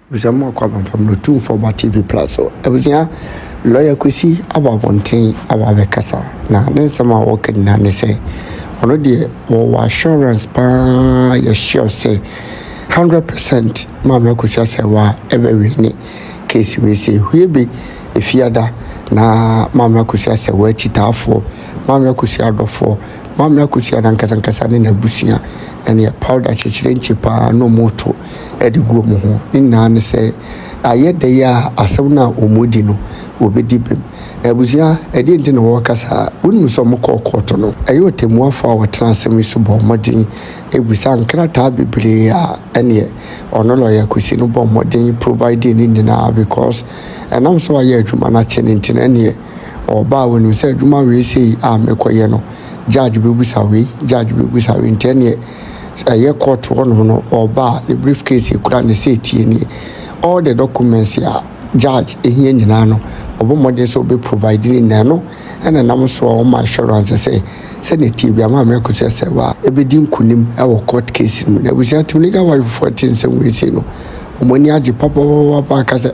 Bizamo kwaba from the 2 TV Plus. So ebuzia lawyer Kusi ababonten ababekasa na nsema working na ne say ono de wo assurance pa ya sure say 100% mama Kusi Serwaa every ni case we say huebe efiada na mama Kusi Serwaa chitafo mama Kusi adofo mama Kusi anankasa ne na busia ene powder chichirenchi pa no moto ediguo mo ho nna ne se ayeda ya asem na omodi no obedi bem abusia edi nti no wakasa wonu so mko koto no ayo temu afa wotena asem so bo modin ebusa nkrata bebre a ene ono lawyer Kusi no bo modin providing ni na because enam so aye adwuma na che nti na ene oba wonu se adwuma we sei a mekoye no judge bebusa we nti ene a court one no oba the briefcase kura ne say tie all the documents ya judge ehie nyina no obomode so be providing na no ena nam so o ma assurance say ne tie bia ma me Kusi Serwaa ebedi nkunim e wo court case mu na busia timliga wa 14 sem we say no omoni age papa ka say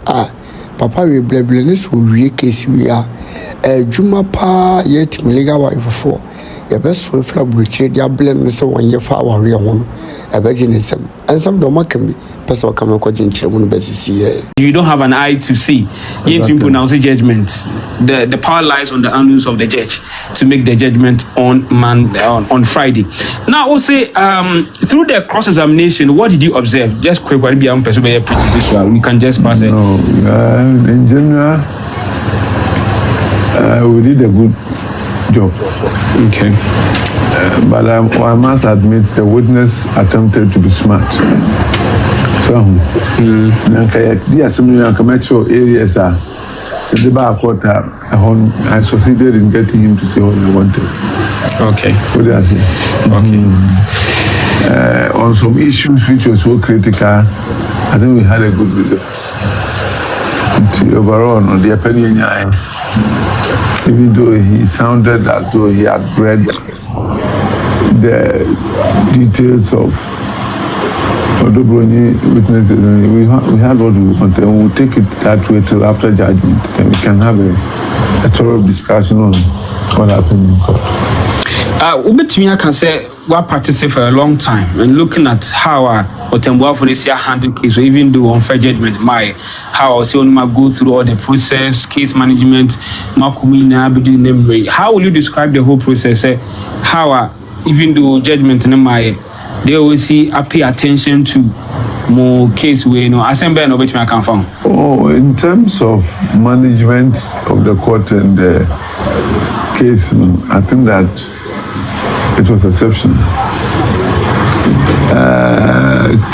papa we bleble ne so wie case we a adwuma pa ye timliga wa 4 ya beso efra bruche dia blem se wonye fa aware ho ebeginism and some do makam person come ko ginchire mu besisi. You don't have an eye to see. You need to pronounce judgments. The power lies on the annals of the judge to make the judgment on Friday. Now we'll say through the cross examination, what did you observe? Just quick, what be on person we can just pass it. No, in general we did a good job. Okay. But I must admit the witness attempted to be smart. So, the assembly and commercial areas are the bar quarter. I succeeded in getting him to say what he wanted. Okay. What did I say? Okay. On some issues which were so critical, I think we had a good result. Overall, on the opinion, even though he sounded as though he had read the details of Odobroni witnesses, we had what we wanted, and we'll take it that way till after judgment, and we can have a thorough discussion on what happened in court. Ubetumi can say we practicing for a long time and looking at how Otemboa for this year handle case, or even do unfair judgment, how I go through all the process, case management, how will you describe the whole process? How even do judgment they always see pay attention to more case where assembly and which I can find. Oh, in terms of management of the court and the case, I think that it was exceptional.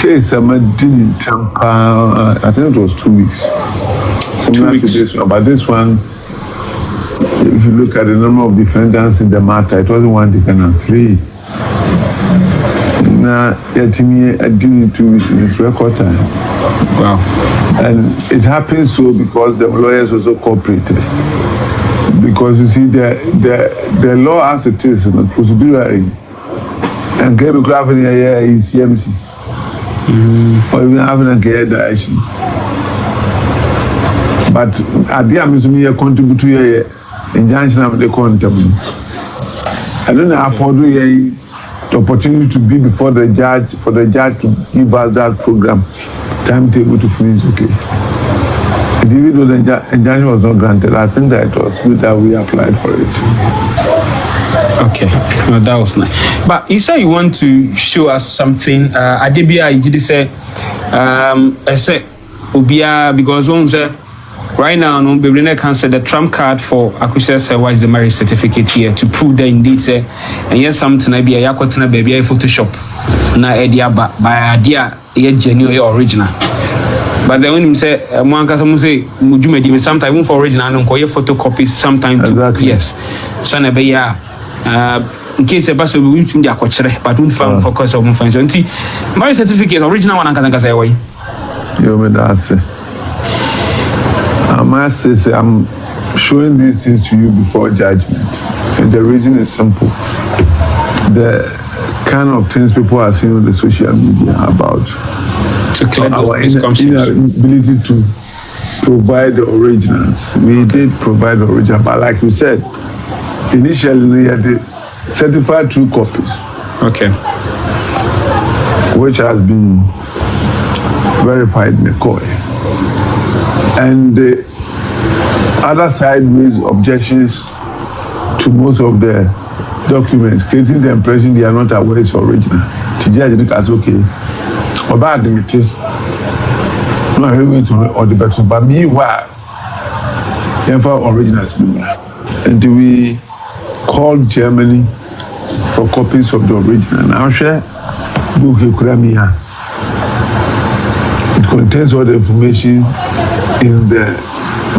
Case I did in Tampa, I think it was 2 weeks. Similar to this one, but this one, if you look at the number of defendants in the matter, it wasn't one defendant, 3. Now, to me, I did in 2 weeks in its record time. Wow. And it happened so because the lawyers also cooperated. Because you see, the law as it is, the procedurally, and Gabriel Graffin here is CMC, or even having a care direction. But at the end, I contribute to your injunction of the quantum. I don't afford the opportunity to be before the judge, for the judge to give us that program timetable to finish. Okay. Even though the injunction was not granted, I think that it was good that we applied for it. Okay, well, that was nice. But you say you want to show us something. Adebia, you did say, I said, Ubia, because one said, right now, no, Bebrine can say the trump card for Akosua Serwaa is the marriage certificate here to prove that indeed, say, and yes, something I be a yakotana baby, a Photoshop. Na idea, but by idea, a genuine original. But then when you say, one can say, sometimes for original and photocopies, sometimes exactly. Yes. Sana be ya. In case a bus will be in the Akosua, but don't find focus of function. My certificate, original one, I can say away. You may ask. I must say, I'm showing these things to you before judgment. And the reason is simple. The kind of things people are seeing on the social media about to clear our those misconceptions. inability to provide the originals. We did provide the original, but like we said, initially we had the certified true copies, Okay. which has been verified in the court. And the other side raised objections to most of the documents, creating the impression they are not aware it's original. The judge look as okay. About the meeting, no, he went to or the better, but meanwhile, originals. And we called Germany for copies of the original. Now, share book Ukrainian. It contains all the information in the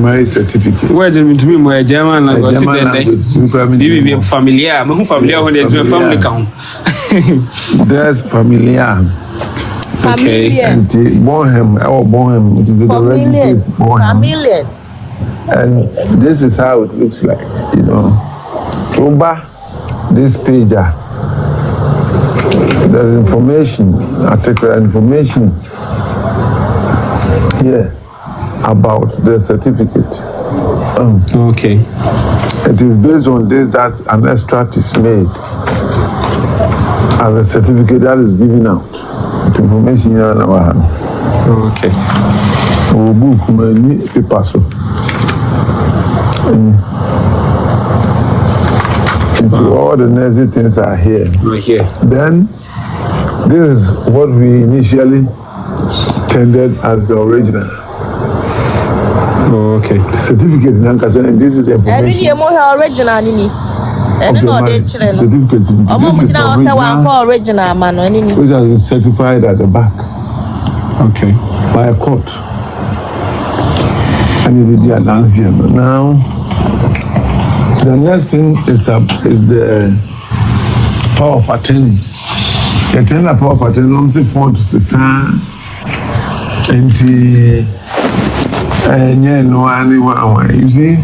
marriage certificate. Where did it mean my German language? Maybe familiar. Who familiar when there's a family count? There's familiar. Okay. And Bonham. Familiar. And this is how it looks like, you know. Over this page, there's information, article information here about the certificate. Okay. It is based on this that an extract is made as a certificate that is given out. The information here in our hand. Okay. We book many papers. So all the necessary things are here. Right here. Then, this is what we initially tendered as the original. Oh, okay. The certificate in Ankasa, and this is the information. And you more original, and of the no, marriage children. certificate. This is the Original man, which has been certified at the back Okay. by a court. And it is the announcement. Now, the next thing is the power of attorney. The tender power of attorney, I'm saying, phone to the son, and you see,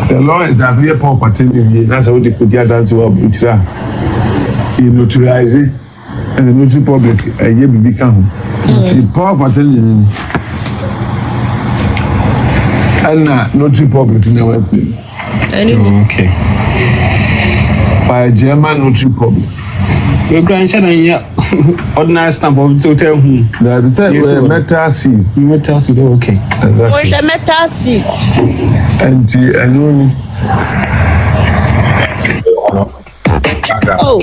the law is that we are power of attorney. That's how they put the other to a butcher. You notarize it, and the notary public, a year become the power of attorney. And notary public in our place. Okay. By a German notary public. Your grandchild and your ordinary stamp of total home. That is said, we're metal seal. Metal seal, okay. Where's the metal seal? And only. Oh.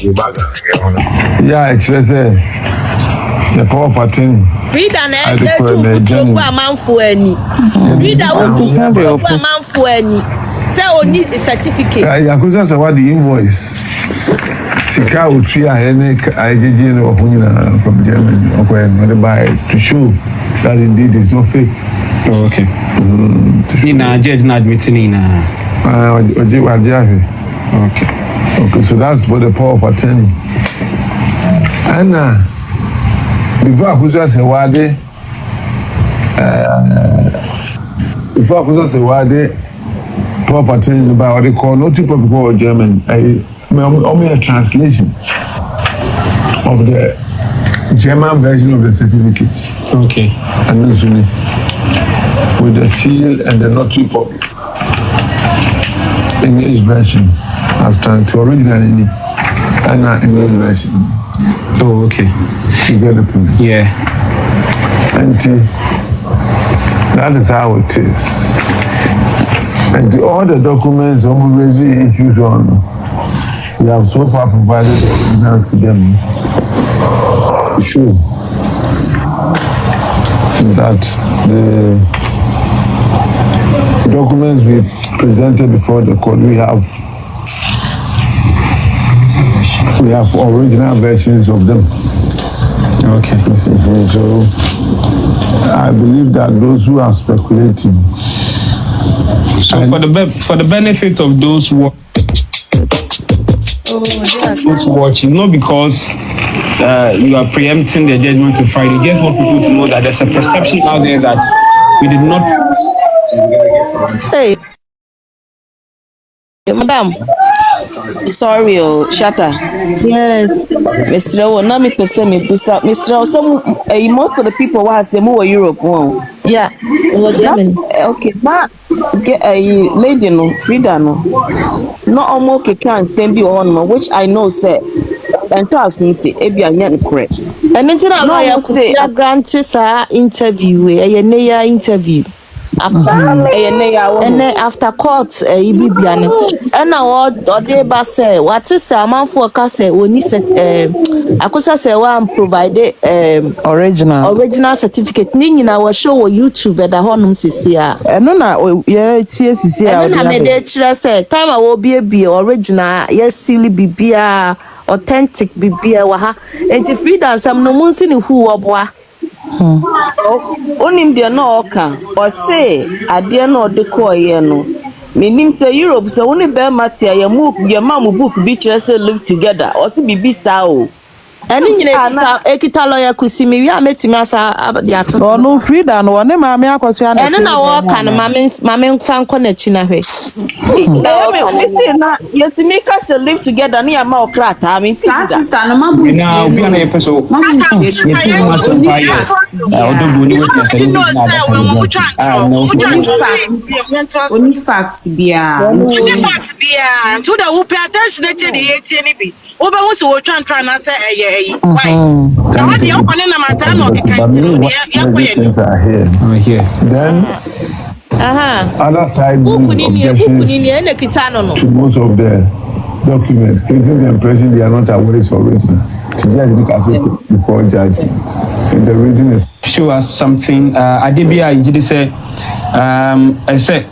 Yeah, actually, the power of attorney. Read an egg to a man for any. Read out to a man for any. Say, only a certificate. Akosua said, what the invoice? Sika Utria, IJG, from Germany, to show that indeed it's not fake. Oh, okay. Nina, judge not admitting Nina. Okay. Okay, so that's for the power of attorney. And before Akosua said, power of attorney by what they call not too popular German. Only a translation of the German version of the certificate. Okay. And with the seal and the notary public. English version as trying to originally and English version. Oh, okay. You get the point? Yeah. And that is how it is. And all the documents raising issues on, we have so far provided evidence to them. Sure. That the documents we presented before the court, we have original versions of them. Okay. So I believe that those who are speculating. So for the benefit of those watching, not because you are preempting the judgment to Friday, just want people to know that there's a perception out there that we did not. Hey. Madam. Sorry, Shatta. Yes. Mr. O, na me pese me busa. Mr. O, some most of the people who have some were Europe one. Yeah. Germany. Okay, ma get a lady no Frida no. Not almost can send you on which I know say. And to us need to be a young correct. And then I No, lawyer say Kusi granted her interview, a near interview. After and then after court, Ibibian, and now what they say, what is a man for Cassa when he said, Akosua Serwaa provided original certificate. Nina was show YouTube at the Honum Cisia. And no, yeah, it's yes, and then I made it say, time I will be original, yes, silly bibia, authentic bibia, waha, and if we dance, I'm no one seeing who or Onim de no oka or say ade no de koye no menim say Europe so woni be matia ya mamu book bi kire say live together or say bibi sa o eni nyine ekita lawyer Kusi mi wi ametimi asa ya to no Frida no ne maame Akosua na eni na wo ka no maame fa nko na chi na hwe na yetimi ka say live together na ya ma okrata mi ti da sister no mabu na obi na epeso odo bu ni wetin say only facts bia to the who pay attention to the ATN bi oba wo se wo twa na say why now the young one na masa no keka here. Then other side objections to most of the documents, creating the impression they are not aware it's original. Before judging. And the reason is show us something. Adebia, you did say, I said,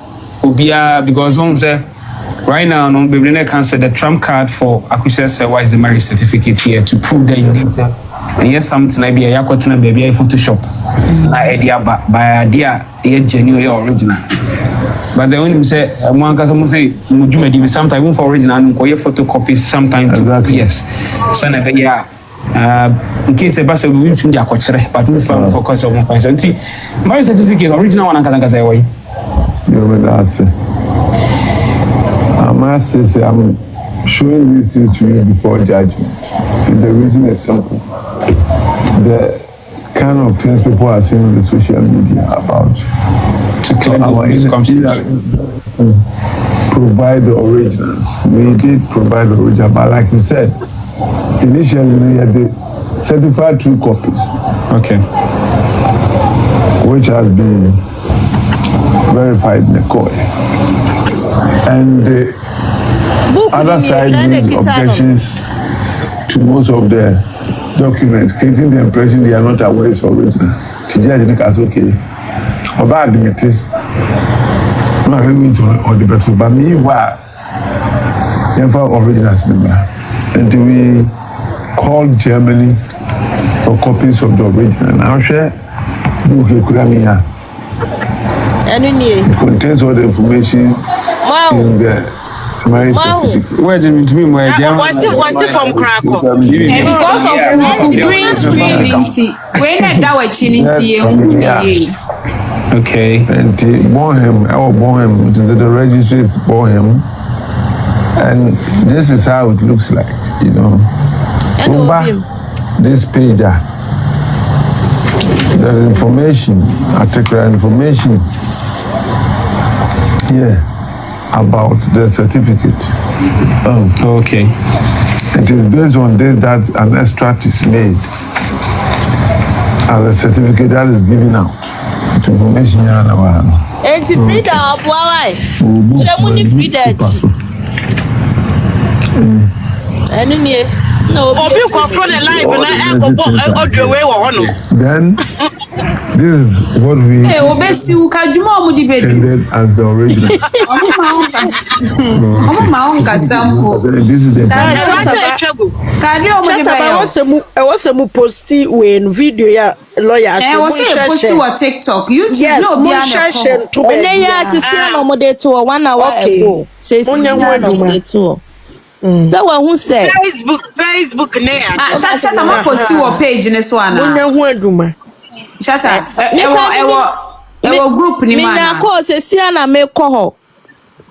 Obia, because one say, right now, no, Biblina can say the trump card for Akosua Serwaa is the marriage certificate here to prove that indeed, sir. And here's something I be a yakotuna baby, a Photoshop. I idea by idea, genuine original. But the only say, one can say, Mujumedi, sometimes for original, and for your photocopies, sometimes yes. So, yeah. In case a person will be a coach, but we found focus on one point. Marriage certificate, original one, and say, why? I'm showing this to you before judgment. And the reason is simple. The kind of things people are saying on the social media about to claim our provide the originals. We did provide the original, but like you said, initially we had the certified true copies. Okay. Which has been verified in the court. And the other side objections to most of the documents, creating the impression they are not aware it's original. Today I think that's okay. About admit it. I'm not going to or the better, but me why never originals number. And we called Germany for copies of the original. Now share book it contains all the information in the marriage certificate. Where did it mean? Where was it from Krakow? Because of green screen when that was chinity okay. And born him, the registry is born him. And this is how it looks like, you know. This page, there's information, particular information here about the certificate. Okay. It is based on this that an extract is made as a certificate that is given out. The information here and and the Frida, why? The money Frida. No, or you confront the life and I go audio way or no. Then this is what we intended as the original. This is the I was a posti when video ya lawyer. I was posti on TikTok. YouTube. Yes, no, to be to 1 hour ago. Say that one who said Facebook name. Shut up, I'm posti on page in this one. Shut up. I group ni man. Me na call say si na me call.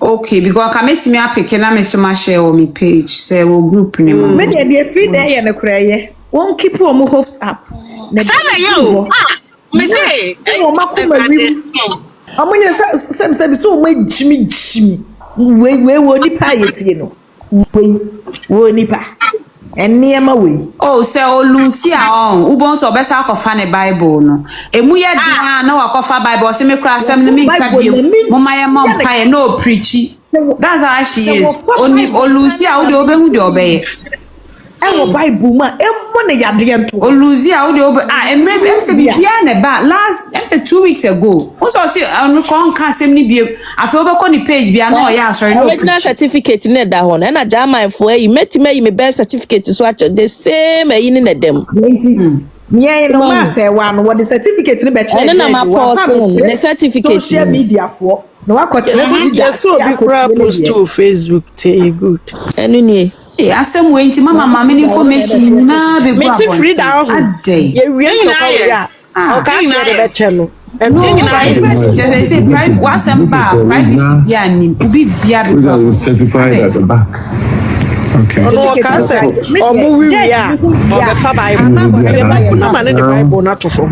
Okay, because I met me up picking up my share on my page. Say we group name. Maybe a free day and a cry. Won't keep your hopes up. Sana yo. Me say. Oh, I'm going to say so much Jimmy. We won't pay it, you know. We won't pay. And near my way. Oh, say oh Lucia on. Ubon so best I can find a Bible no. E mu ya di na wa kofa Bible say me kra asem no me nka bi. Mama ya mom pie no preachy. That's how she is. Only oh Lucia wo de obehu de obeye. Ewo Bible ma emmo na yade ento. Oh Lucia wo de obe em say bi bia na ba last em say 2 weeks ago. Who so say on kon ka asem ni bi afi obekọ ni page bia na o ya sorry no. Original certificate na da ho na German for you met me birth certificate so at the same in na dem. Yeah, no ma say one what the certificate ni be check. And na ma post the certificate social media for. No wa kwete media. So be post to Facebook say good. Enu ni asem we nti mama me information na be go. Me see free down. Ye wi to ka ya. O ka se de be che no. Just say private wasem ba private ya ni ubi bia be go. Certified at the back. Okay. No ka se o mu wi ya. O be fa Bible. No man the Bible na to for. I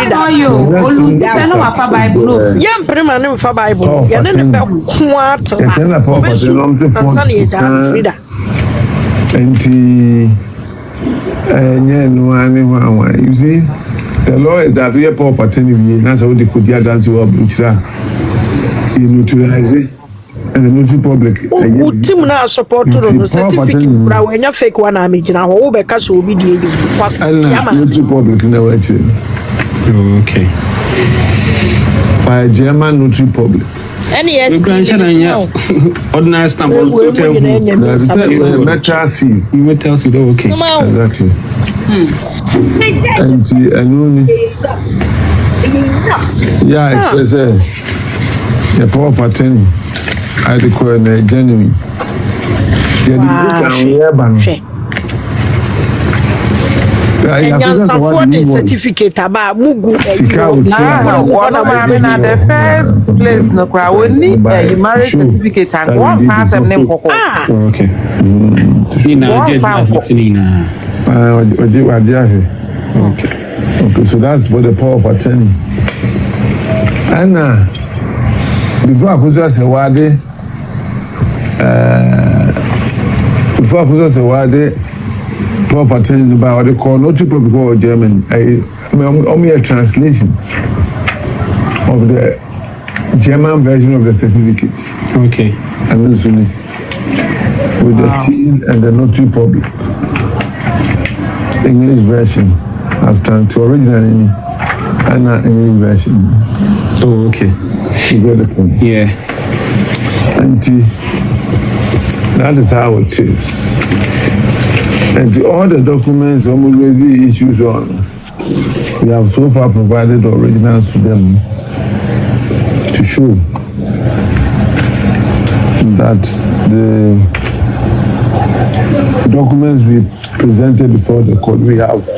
know you. Olu be no wa fa Bible no. Ye mpre man no fa Bible. Ye ne be ko ato. E tell na papa say no say for. Enti you see the law is that we are proper telling that's how they could dance to Abuja. You neutralize it and the military public. Team na support to certificate bra when you fake one amigina wo be ka so obi die pass military public na we actually. Okay. By German military public. any ordinary stamp on hotel metal seal. Metal seal, okay. Exactly. And yeah, it's a power of attorney. I declare genuine. And for the certificate about Mugu. The first place no crowd we need a marriage certificate and one pass them name Coco. Okay. Okay, so that's for the power of attorney. And before Akosua Serwaa power of attorney by what they call notary public or German. Only a translation of the German version of the certificate. Okay. And then with the seal and the notary public. English version as to original and English version. Oh, okay. You get the point. Yeah. And that is how it is. And all the documents almost the issues on, we have so far provided originals to them to show that the documents we presented before the court, we have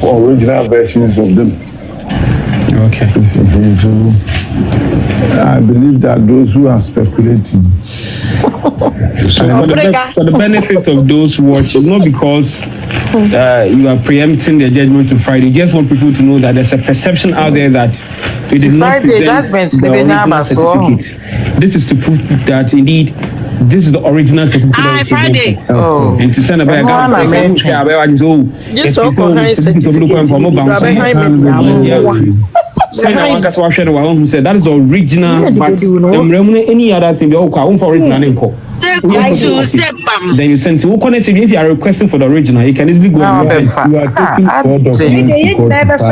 original versions of them. Okay. So I believe that those who are speculating. So for the benefit of those watching, not because you are preempting the judgment to Friday, just want people to know that there's a perception out there that we did not present the original certificate. This is to prove that indeed this is the original certificate. Friday. And to send a bag who said that is the original, but any other thing, for original. Then you send to if you are requesting for the original, you can easily go. You are taking 4 documents.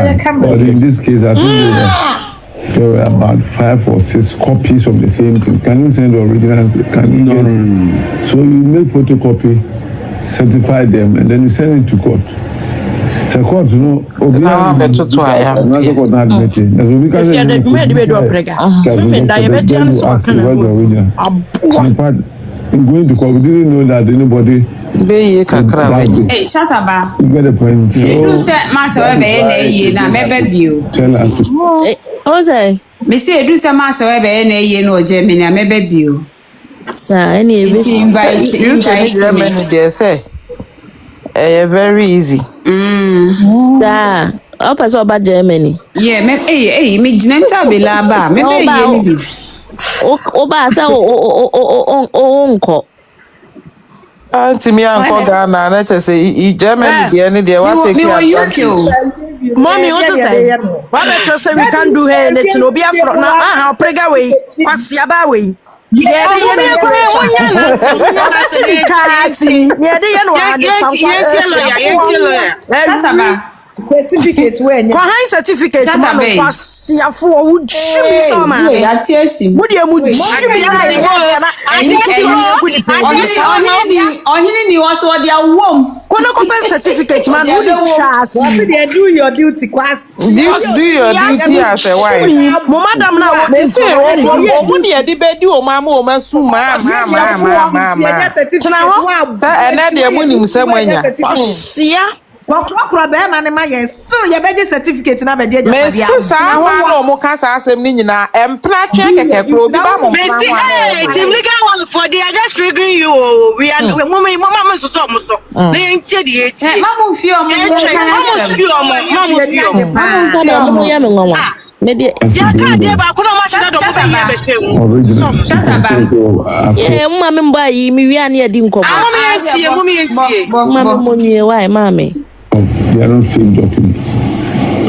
But in this case, I think there were about 5 or 6 copies of the same thing. Can you send the original? Can you no. So you make photocopy, certify them, and then you send it to court. The court, you know, in fact, in going to court, we didn't know that anybody. Hey, shut up. You get the point. You said, Master, tell us. Me say do some answer we be na ye no Germany a me be bio. Sir, any invite Germany there say. Very easy. Da, opa so ba Germany. Yeah, me me jinenta be la ba. Me be ye ni bi. Oba sa o nko. Auntie me uncle Ghana na say Germany there any there what take you. Mommy also say, "Why better say we can't do here anything? No be a front now. Ah, prega way, kwasi aba way." Yeah, the certificate when certificate man kwasi afo wo chimi so ma ya tiesi mo de mu chimi ohini ni waso de awom kono ko certificate man wo chas what they do your duty kwasi do your duty as a wife mo madam na wo dey say o mo de di be di o ma su ma tena ho na de mu nim se mwanya sia Wakura be ma ne ma yes still ye beje certificate na be de me sisa no mo ka sa asem ni nyina empna che keke kro bi ba mo team legal one for they are just triggering you we are mama so so na entie de etie mama fi o mo ya me nwa me de ya ka de ba ko na ma shida do mo be ye be mama me mba yi mi wi ani adi nkomo mo entie mama mo nwie why mama They are not fake documents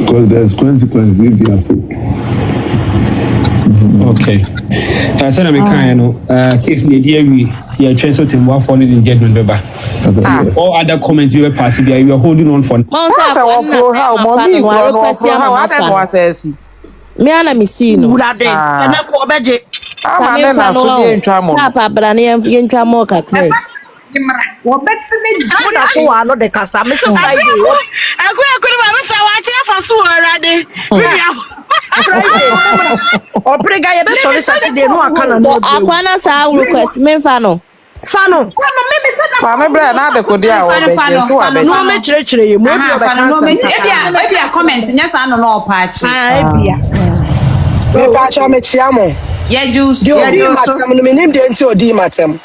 because there's consequences if they are fake. Okay. So na me kan no case ni dey we you try so to move forward in judgment beba. All other comments you were passing there you are holding on for. Me ana me see no. Wulade kana ko beje amane na so dey ntwa mo. Papa bra na ye ntwa mo kakra. Wo betini na so wa no de kasa me se Friday aku ma me sa wa ti fa so orade Friday obrega ye be so Saturday no aka na no akwana sa request me fa no me se da pa me bra na de ko dia wo be so wa be no me chire ye mo bi o be e bia comment nya sa no no pa chi e bia me pa cha me chiamo ye juice di matem no me nim de nti odi matem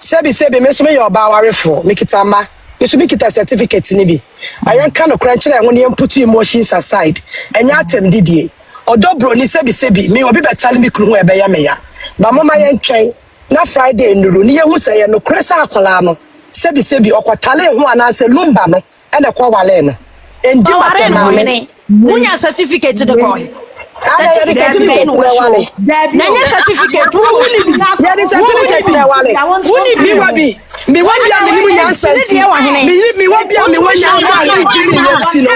sebi me so me your ba warefo me kitama me so me kita certificate ni bi ayanka no kran kire ho ne put emotions aside enya atem didie odobro ni sebi me obi betale me kru ho ebe ya me ya ba mama yen twen na Friday nuru ni ye hu se ye no kresa akola no sebi okotale ho anase lumba no ene kwa wale no endi matem na me munya certificate de boy certificate no wale nanya certificate wuli bi ya di certificate na wale wuli bi wabi mi wabi mi ni nyansa mi wabi mi nyansa mi jimi yeti no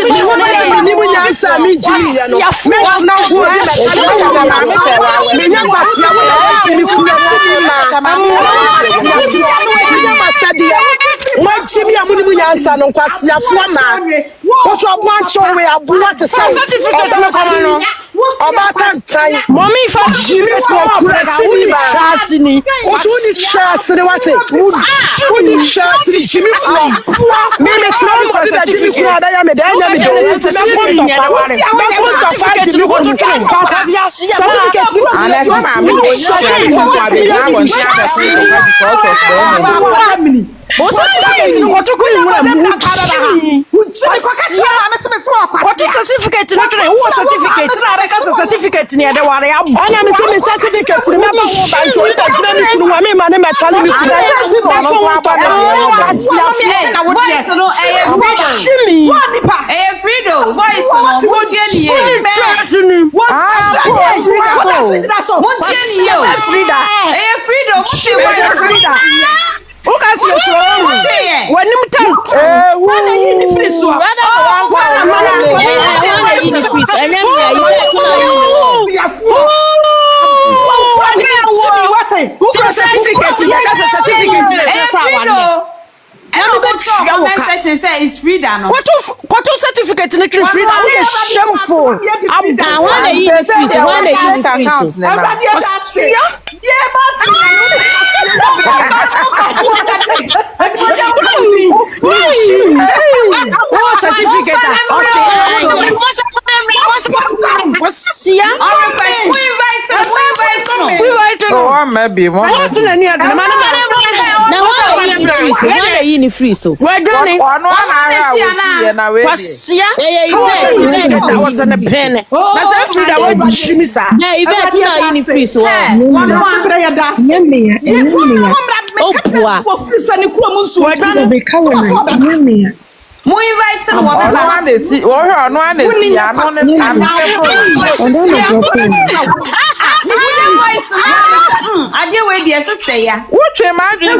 mi wabi mi ni nyansa mi jimi ya no me na ho bi me nya kwasia wo jimi kura ma mo jimi amuni nyansa no kwasia fo ma ko so bwancho we abuwa te say Oba kan tai mommy fa jimi to pressini ba chatini usuni chasini wate uni chasini jimi flo me tro mo da jimi flo da ya me da nya me do se da point of power da point of power jimi ko to certificate ana fa ma me wo nya ko abi na won sia da because of the mo certificate ni ko to ko yin wura mu certificate ni tire wo certificate na reka certificate ni ade ware abu ana me certificate ni me ba wo ba nto ita jina mi kunu wa me ma ne metale mi kunu no wa ba na freedom voice no mo tie ni e freedom o ka si so wanim tent wana yi ni free so wana yi ni free anya mi ayi ya fu certificate is freedom. What certificate ni freedom? We shameful. Wana yi ni free so wana yi ni free certificate Kwasia. We invite him. Oh, maybe one. Now why you in free so? We're done. Kwasia. Yeah, I was on a pen. That's every day what Jimmy sir. Yeah, you bet you are in free so. Oh, poor. We invite him. I deal with your sister. Yeah. What am I doing?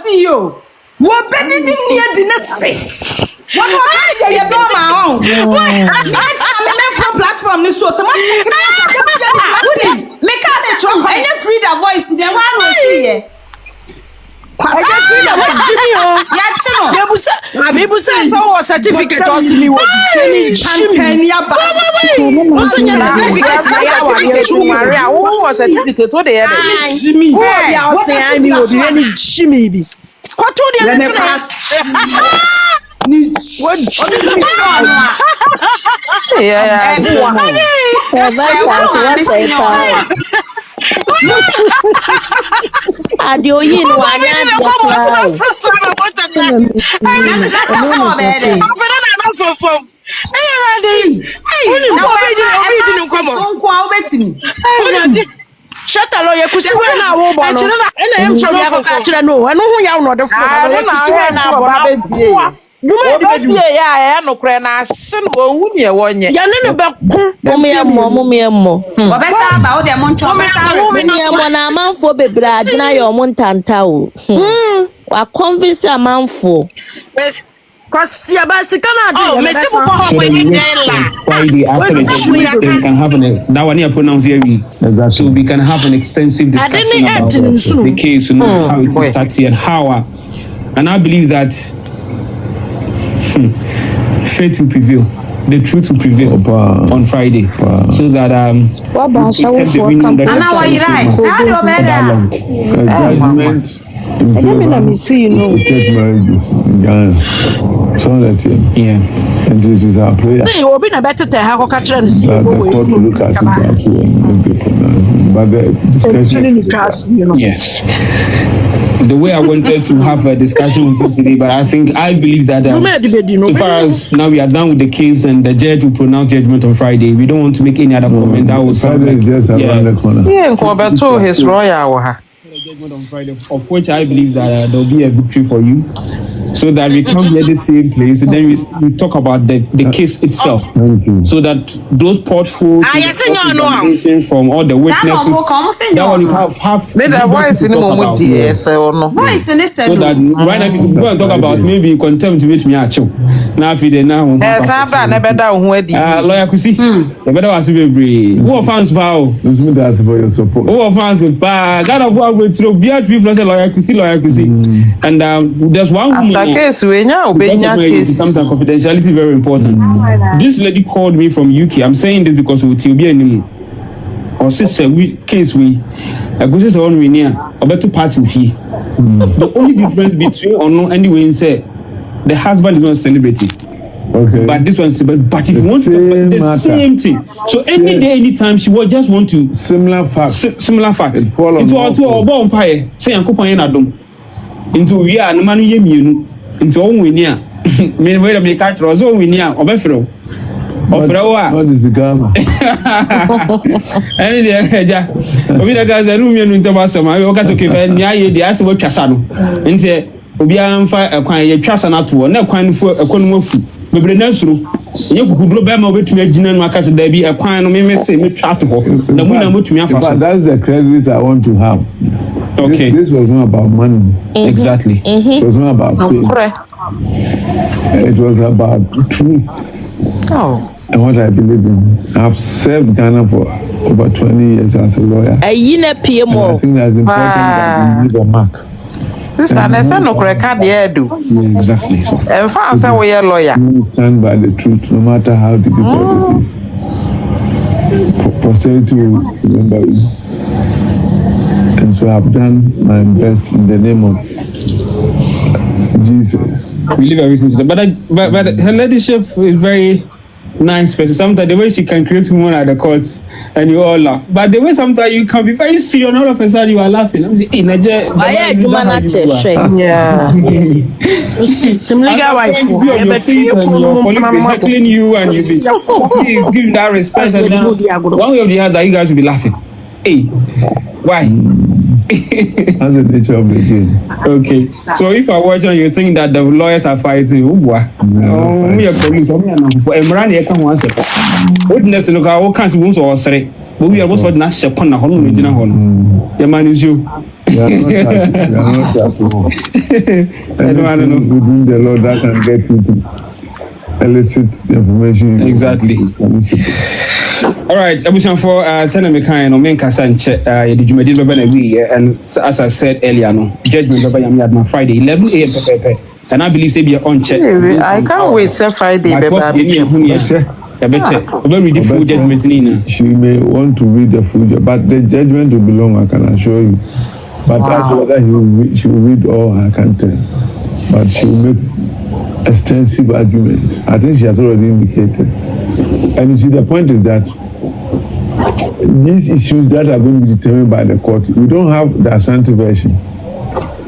See you. What better than near dinner say? What was I say? You from platform this was someone make us a trunk. I never free the voice. Then one will see it. People say so certificate or me what any certificate what they had Jimmy I say I me will be any Jimmy what to the Adio yin wa nya de Shata lo ye kusi we na wo bo no ena em so ya ka kire no eno hu ya no de fo na ye kusi we na bo na Obetie ya no kre na hye no hu ne wonye ya ne be ku mo me mo obesa ba wo de mo ncho mo na amanfo bebre agina ye mo ntanta o wa convince amanfo Kwasia ba sika na ade me se bo when you Friday after the judgment we can have that one here pronounce here so we can have an extensive discussion about the case and how it started and how and I believe that faith will prevail, the truth will prevail on Friday, so that and it is our prayer. They will be a better to have a catcher and see the way I wanted to have a discussion with you today, but I believe that so far as now we are done with the case and the judge will pronounce judgment on Friday, we don't want to make any other comment. That was Friday is just around the corner. His royal judgment on Friday, of which I believe that there will be a victory for you, so that we come here the same place and then we talk about the case itself, so that those potholes from all the witnesses that one you have made a voice in the moment so that right now if you go and talk about maybe contempt with me at you now if you now lawyer Kusi the better was who fans bow for your support who fans God of war with lawyer Kusi and there's one woman case we case sometimes confidentiality very important. This lady called me from UK. I'm saying this because we will be anymore. Or sister we case we a good sister on we near a better part of here. The only difference between or no anyway in say the husband is not a celebrity. Okay. But this one's but if you want to talk about the same thing. So any day, anytime she will just want to similar facts. Into our bomb pie, say and coupon adom. Into we are no man yemu into all we near. Me wait a minute catch or so we near or befro. What is the gamma? Any day, we the guys the room in Tabasama. I got to keep the ass what Casano. And say, Obian fire a quine a chasana to no quine for a conwofu. Me brenasru. You could blow them over to me, Jinan Macas, there be a quine of me, say, me chatable. The moon much me. But that's the credit I want to have. Okay. This was not about money. Exactly. It was not about faith. It was about truth. And what I believe in. I've served Ghana for over 20 years as a lawyer. And I think that's important that we leave a mark. Sister, there's no correct do. Exactly. And fast we are lawyer. Stand by the truth, no matter how difficult it is. Posterity will remember you. And so I've done my best in the name of Jesus. We leave everything to them. But her ladyship is very nice person. Sometimes the way she can create humor at the courts and you all laugh. But the way sometimes you can be very serious and all of a sudden you are laughing. I'm saying, yeah. Some legal wife. Heckling you and you be please give that respect. And now, one way or the other, you guys will be laughing. Hey, why? That's the nature of the game. Okay, so if I watch and you think that the lawyers are fighting, we are police. For Emran, you can once. Witness, look, all kinds of wounds or say, but we are also not second. The man is you. They are not at all. Anything within the law that can get you to elicit information. Exactly. All right, for send me kind of main Casanche, did you make it and as I said earlier, no judgment over my Friday 11 a.m. and I believe they be on check. I can't wait till Friday. Read the full judgment, Nina. She may want to read the full judgment, but the judgment will be long, I can assure you. But that's whether she will read all, I can tell. But she will make extensive arguments. I think she has already indicated. And you see, the point is that these issues that are going to be determined by the court, we don't have the Asante version.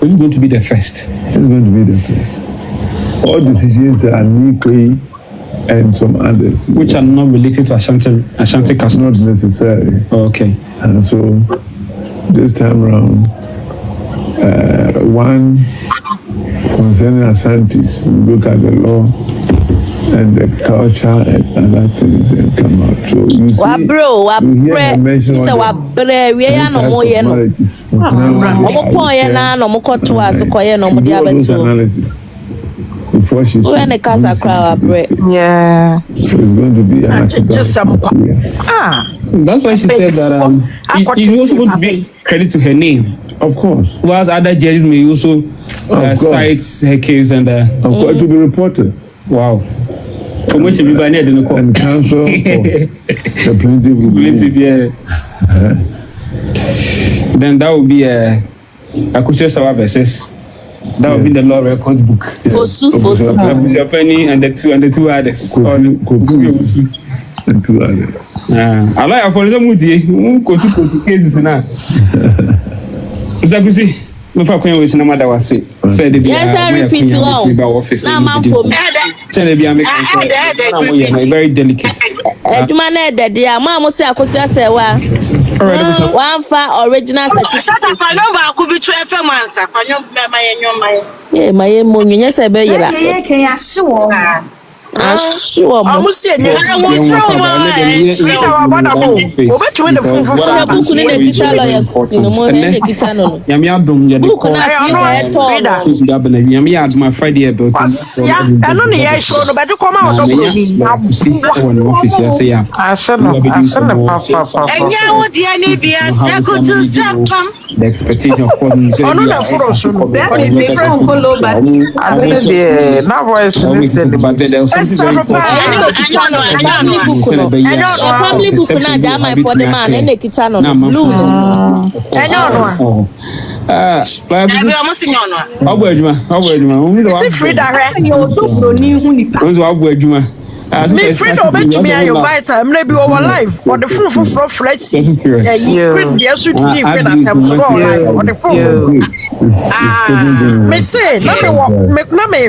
It's going to be the first. It's going to be the first. All decisions are Nikwe and some others, which are not related to Ashanti custom. Not necessarily. Okay. And so this time around, one concerning Asantis, we look at the law and the culture and other things and come out. So you see, before she yeah. So it's going to be that's why she said that it was going to be credit to her name. Of course. Whilst other judges may also cite her case and of course to be reported. Wow. From which you buy the court. And counsel the plaintiff, yeah. Then that would be Akosua versus. That would be the law record book. Fosu. Penny and the two others. And two others. I like for the moody. Go to cases now. Kusi, no for was no matter what say. Yes, I repeat now. Now, for me. Send it very delicate. Edumane that the mama say Akosua Serwaa. One for original certificate. Shut up, I know I could be 12 months. I know my yeah, my money, yes, I bet you that. I'm saying, the expectation of family book na jama for the man and Nekita no blue. Me friend obet me ayo vital me be our life or the full flex you quit the should be quit at so life or the full me say na me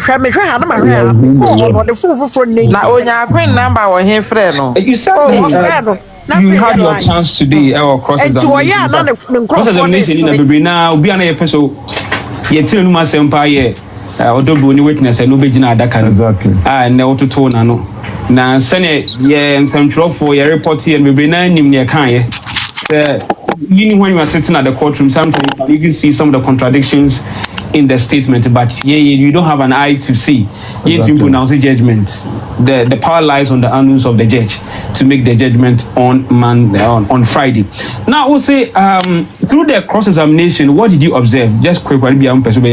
hwa me hwa na ma hwa or the full na onya queen number wo he friend no you said you had your chance today our crosses now be an episode ye tell no masempa ye odobo ni witness no be gina adaka exactly na ototo na no na sene ye nsantro ye report here be na nim ne kan ye when you are sitting at the courtroom sometimes you can see some of the contradictions in the statement, but you don't have an eye to see. You need to pronounce the judgment. The power lies on the annals of the judge to make the judgment on Friday. Now, I would say through the cross-examination, what did you observe? Just quick, be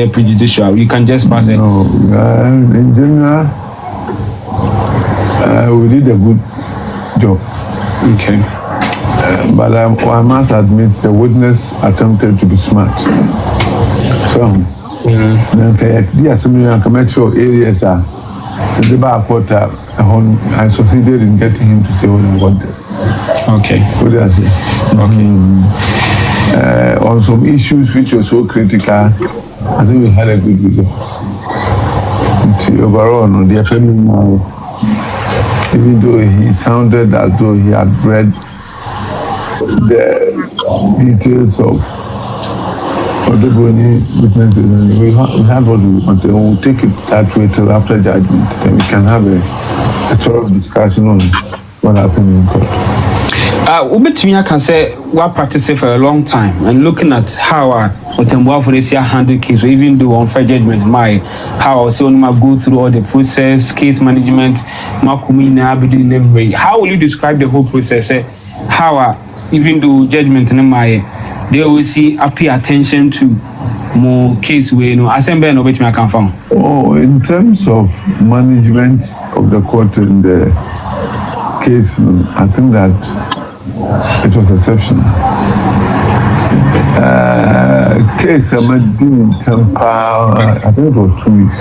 prejudicial. You can just pass it. No, in general, we did a good job. Okay. But I must admit the witness attempted to be smart. So Okay, yes, I mean, metro areas are the bar quarter. I succeeded in getting him to say what I wanted. Okay. What did I say? On some issues which were so critical, I think we had a good result. Overall, no, the FM, even though he sounded as though he had read the details of the bony witnesses, we have what we want. We'll take it that way till after judgment. Then we can have a thorough discussion on what happened in court. Ubetumi can say what practice for a long time and looking at how Otemboa for this year handle case, or even do unfair judgment, how I go through all the process, case management, how will you describe the whole process? How even do judgment in they always see pay attention to more case where assembly and which I can found. Oh, in terms of management of the court in the case, I think that it was exceptional. Case I think it was 2 weeks.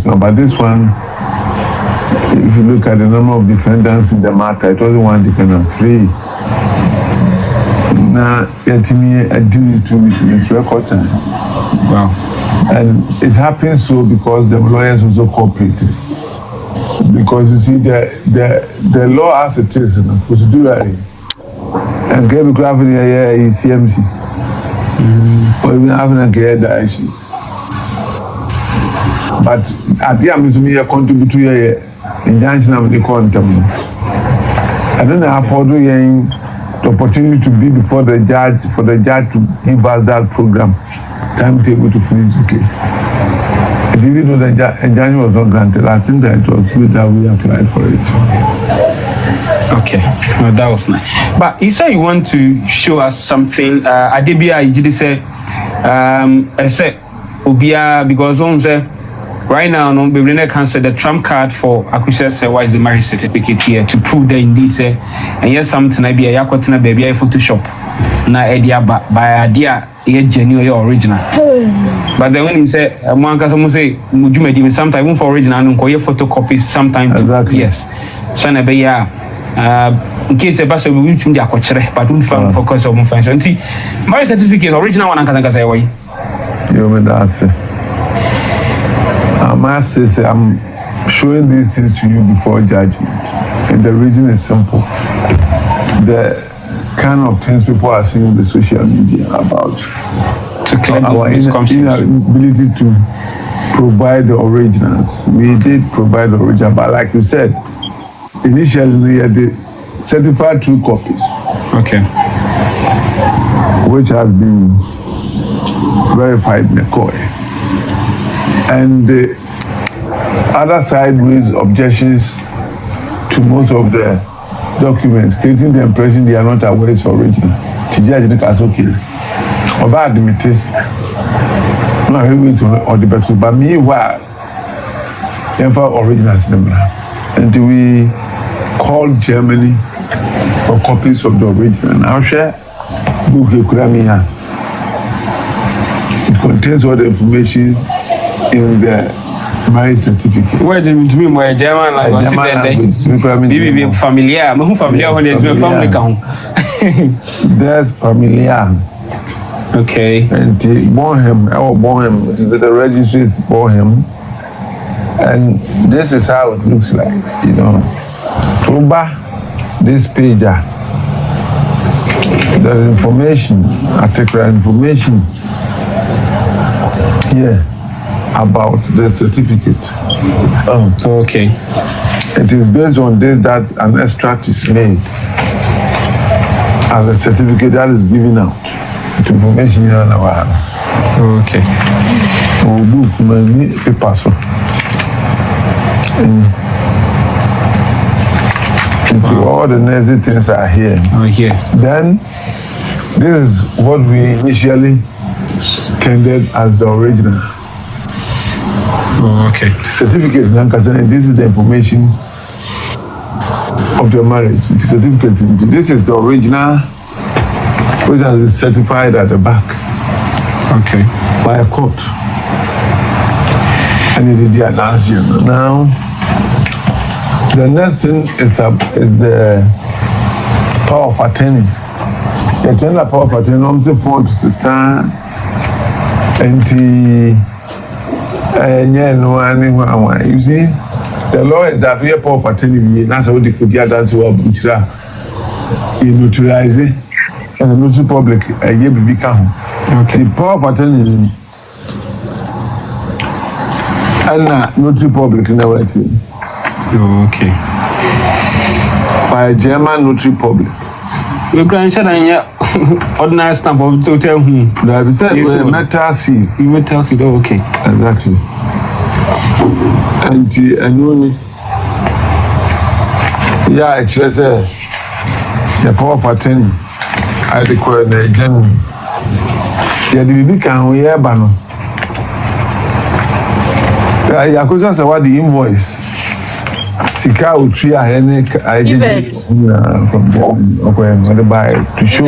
But this one, if you look at the number of defendants in the matter, it wasn't one defendant, 3. Now, I did it 2 weeks in its record time. Wow. And it happened so because the lawyers also cooperated. Because you see, the law as it is, procedurally, and get having a CMC, or even having a care issue. But at the end, I contribute to a injunction of the quantum. I don't afford the opportunity to be before the judge, for the judge to give us that program, timetable to finish the case. Even though the injunction was not granted, I think that it was good that we applied for it. Okay, well, that was nice. But you say you want to show us something. Adebia, you did say, I said, Obia, because on say right now, no, we can say the trump card for Akosua Serwaa is the marriage certificate here to prove that indeed say, and yes, something I be a yakwatina baby a Photoshop. Na idea by idea, genuine or original. But then when you say, one can say, would you make sometimes even for original and call your photocopies sometimes? Exactly. Yes. So, in case a person will reach the Akosua, but don't find focus on function. See, marriage certificate, original one, I can't say why. You mean that's it. I must say, I'm showing these things to you before judgment. And the reason is simple. The kind of things people are seeing in the social media about our inability to provide the originals. We did provide the original, but like you said, initially we had the certified true copies. Okay. Which has been verified in the court. And the other side raised objections to most of the documents, creating the impression they are not aware it's original. Tijaj is okay. About the meeting, no, I will to or the better. But meanwhile, originals number, and we called Germany for copies of the original. And I'll share book Kuramiya. It contains all the information in the marriage certificate. Where do you mean by German language? Maybe familiar. Who familiar when there's a family count? There's familiar. Okay. And Bonham, the registry is Bonham. And this is how it looks like, you know. Over this page, there's information, article information here about the certificate. Okay. It is based on this that an extract is made as a certificate that is given out. The information here on our hand. Okay. We'll do many papers. So all the necessary things are here. Here. Then this is what we initially tendered as the original. Okay. Certificates, and this is the information of your marriage. The certificates. This is the original, which has been certified at the back. Okay. By a court. And it did announce you. Now, the next thing is the power of attorney. The tender power of attorney, I'm saying for to sign and you see, the law is that we are power of attorney, that's how they could get that to a butcher. You neutralize it, and the military public, a year become. Okay. The power of attorney. And notary public in our team. Okay. By German notary public. We grandchild and ordinary stamp of to tell whom. That we said metal seal. You metal seal, okay. Exactly. And only. Yeah, actually, the power of attorney. I declare the general. Yeah, the big can we have banner. Akosua Serwaa the invoice. Sika utri ahene to show.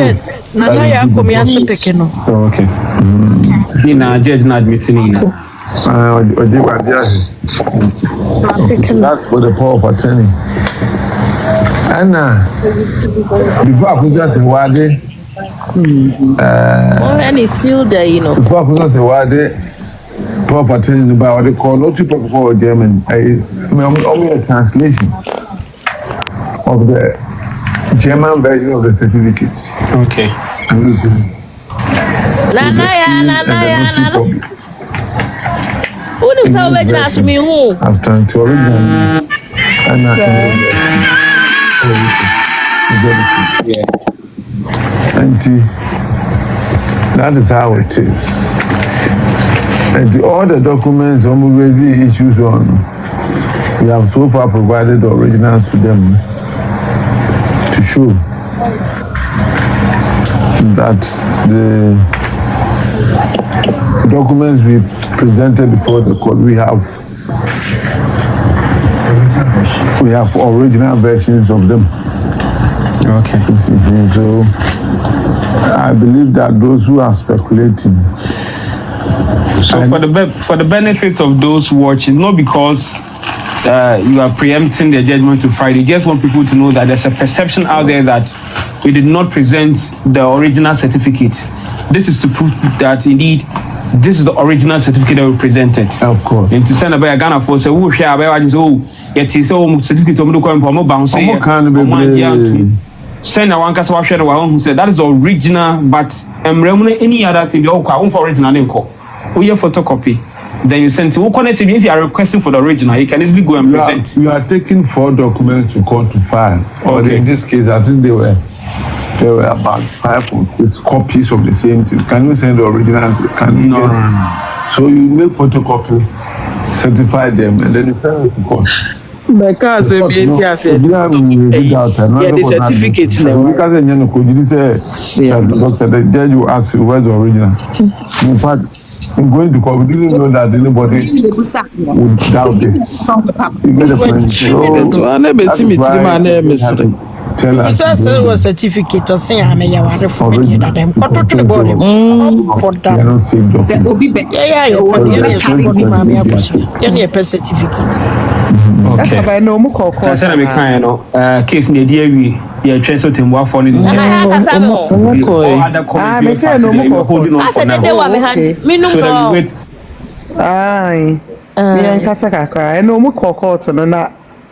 Na ya komi asepeke no. Okay. Dina judge na admitting na. That's for the power of attorney. And before Akosua Serwaa and it's still there, you know. Before Akosua Serwaa property in what they call notary public for German. Only a translation of the German version of the certificate. Okay. Who knows how many ask me who? After to original and that is how it is. And all the documents on raising issues on, we have so far provided the originals to them to show that the documents we presented before the court, we have original versions of them. Okay. So I believe that those who are speculating. So for the benefit of those watching, not because you are preempting the judgment to Friday, just want people to know that there's a perception out there that we did not present the original certificate. This is to prove that indeed this is the original certificate that we presented. Of course. And to send a Ghana for say who share about yet is certificate of the bounce. Send a one cast who said that is the original, but any other thing for original name call. We have photocopy. Then you send to if you are requesting for the original, you can easily go and present. You are taking 4 documents to court to file. Or in this case, I think there were about 5 or 6 copies of the same thing. Can you send the original? No. So you make photocopy, certify them, and then you send it to court. Because the certificate because the judge will ask you where's the original. In fact, I'm going to court. We didn't know that anybody would doubt it. You get the point. So was certificate or say I'm a for me that I'm got to the body for that. That will be better. Yeah, you're certificate. Okay. I know more call. I said I'm crying. Case near dear we are to him what for it. I say no more holding on for now. So wait. Aye. Me and Kasaka cry. No more call to no.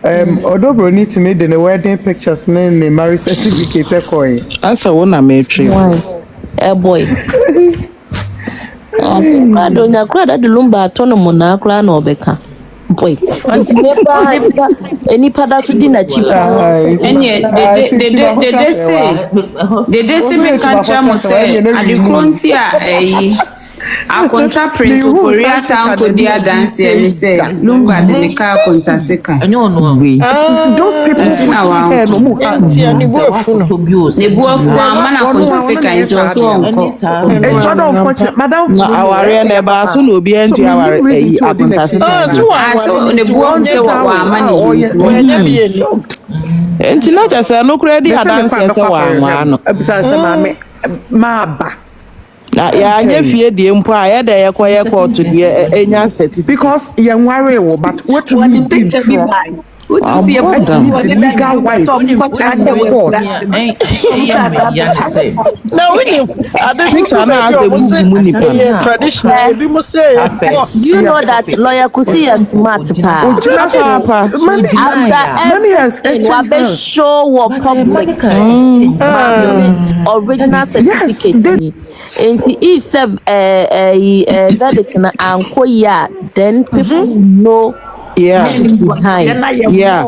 Odobro need to make the wedding pictures and the marriage certificate coin. Answer one I made tree. Boy. I don't know that the lumber autonomous na kra na obeka. Boy. Until any pada so dinner cheap. And yet they say me can't mo say at the frontier Akonta Prince of Korea town could be a dance and say Lumba de car contaseka. Those people in our it's not unfortunate, Madam. Our neighbor soon will be entering our and not as I no credit, I dance as a one. Na ya anye fie die mpo a ya da ye court die enya certificate because young worry but what to What me the picture be by? What you see a the legal wife so na wini ade picture na as a book mu ni pa traditional ebi mo say you know that lawyer Kusi is smart pa pa many years wa be show wa public original certificate ni and if serve verdict na anko ya then people know yeah behind yeah